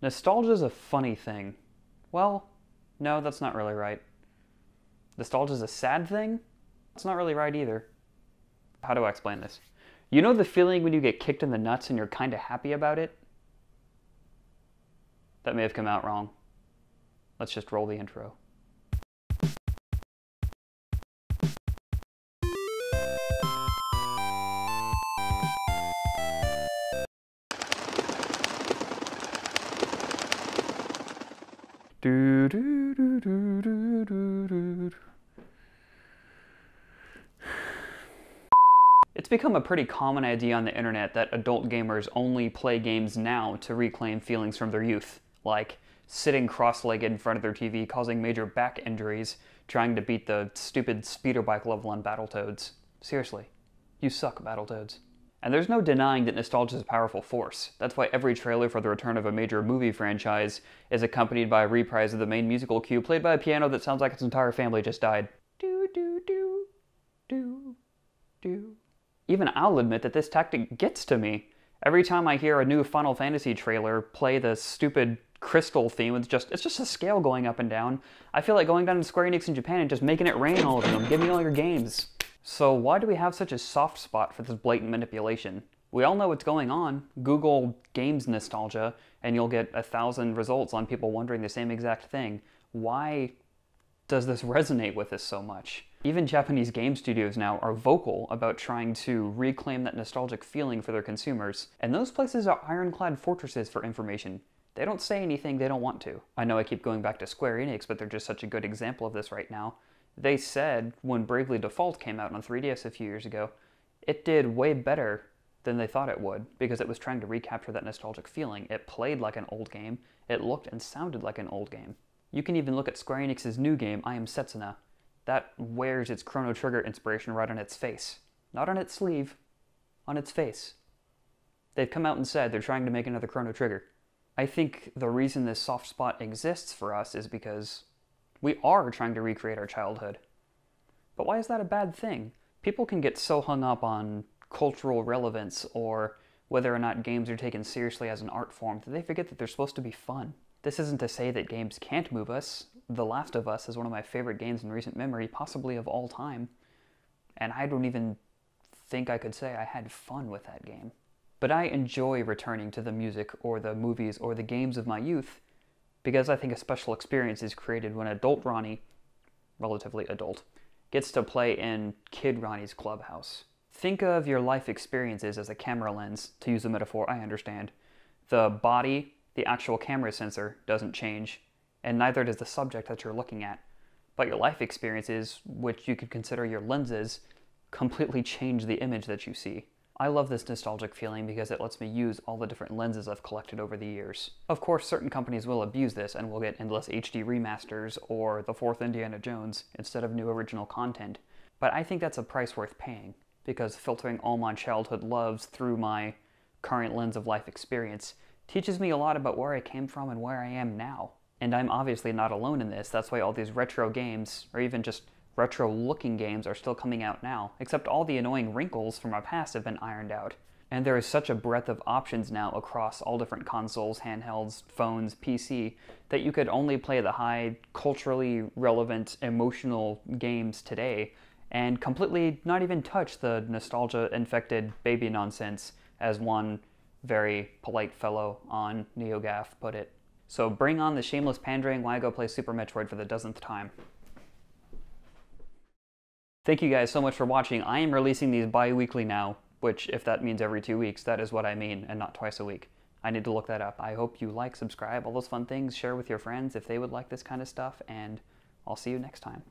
Nostalgia's a funny thing. Well, no, that's not really right. Nostalgia's a sad thing? That's not really right either. How do I explain this? You know the feeling when you get kicked in the nuts and you're kinda happy about it? That may have come out wrong. Let's just roll the intro. Do, do, do, do, do, do, do. It's become a pretty common idea on the internet that adult gamers only play games now to reclaim feelings from their youth, like sitting cross-legged in front of their TV causing major back injuries, trying to beat the stupid speeder bike level on Battletoads. Seriously, you suck, Battletoads. And there's no denying that nostalgia is a powerful force. That's why every trailer for the return of a major movie franchise is accompanied by a reprise of the main musical cue played by a piano that sounds like its entire family just died. Do, do, do, do, do. Even I'll admit that this tactic gets to me. Every time I hear a new Final Fantasy trailer play the stupid crystal theme, it's just a scale going up and down. I feel like going down to Square Enix in Japan and just making it rain all over them. Give me all your games. So why do we have such a soft spot for this blatant manipulation? We all know what's going on. Google games nostalgia and you'll get 1,000 results on people wondering the same exact thing. Why does this resonate with us so much? Even Japanese game studios now are vocal about trying to reclaim that nostalgic feeling for their consumers. And those places are ironclad fortresses for information. They don't say anything they don't want to. I know I keep going back to Square Enix, but they're just such a good example of this right now. They said when Bravely Default came out on 3DS a few years ago, it did way better than they thought it would because it was trying to recapture that nostalgic feeling. It played like an old game. It looked and sounded like an old game. You can even look at Square Enix's new game, I Am Setsuna. That wears its Chrono Trigger inspiration right on its face. Not on its sleeve, on its face. They've come out and said they're trying to make another Chrono Trigger. I think the reason this soft spot exists for us is because we are trying to recreate our childhood. But why is that a bad thing? People can get so hung up on cultural relevance or whether or not games are taken seriously as an art form that they forget that they're supposed to be fun. This isn't to say that games can't move us. The Last of Us is one of my favorite games in recent memory, possibly of all time. And I don't even think I could say I had fun with that game. But I enjoy returning to the music or the movies or the games of my youth because I think a special experience is created when adult Ronny, relatively adult, gets to play in Kid Ronny's clubhouse. Think of your life experiences as a camera lens, to use a metaphor I understand. The body, the actual camera sensor, doesn't change, and neither does the subject that you're looking at. But your life experiences, which you could consider your lenses, completely change the image that you see. I love this nostalgic feeling because it lets me use all the different lenses I've collected over the years. Of course, certain companies will abuse this and will get endless HD remasters or the 4th Indiana Jones instead of new original content. But I think that's a price worth paying because filtering all my childhood loves through my current lens of life experience teaches me a lot about where I came from and where I am now. And I'm obviously not alone in this. That's why all these retro games, or even just retro-looking games, are still coming out now, except all the annoying wrinkles from our past have been ironed out. And there is such a breadth of options now across all different consoles, handhelds, phones, PC, that you could only play the high, culturally relevant, emotional games today, and completely not even touch the nostalgia-infected baby nonsense, as one very polite fellow on NeoGAF put it. So bring on the shameless pandering while I go play Super Metroid for the dozenth time. Thank you guys so much for watching. I am releasing these bi-weekly now, which if that means every 2 weeks, that is what I mean, and not twice a week. I need to look that up. I hope you like, subscribe, all those fun things, share with your friends if they would like this kind of stuff, and I'll see you next time.